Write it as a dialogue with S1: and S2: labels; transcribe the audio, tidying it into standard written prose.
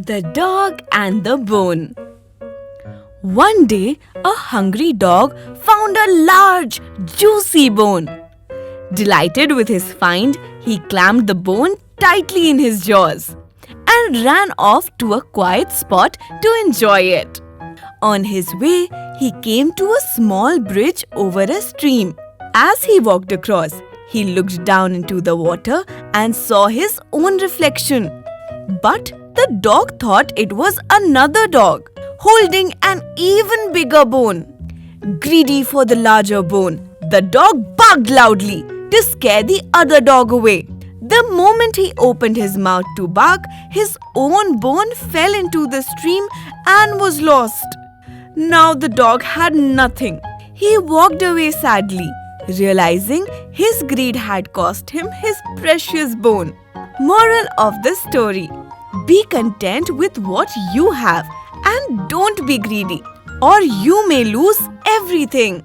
S1: The Dog and the Bone. One day, a hungry dog found a large, juicy bone. Delighted with his find, he clamped the bone tightly in his jaws and ran off to a quiet spot to enjoy it. On his way, he came to a small bridge over a stream. As he walked across, he looked down into the water and saw his own reflection. But the dog thought it was another dog, holding an even bigger bone. Greedy for the larger bone, the dog barked loudly to scare the other dog away. The moment he opened his mouth to bark, his own bone fell into the stream and was lost. Now the dog had nothing. He walked away sadly, realizing his greed had cost him his precious bone. Moral of the story: be content with what you have and don't be greedy, or you may lose everything.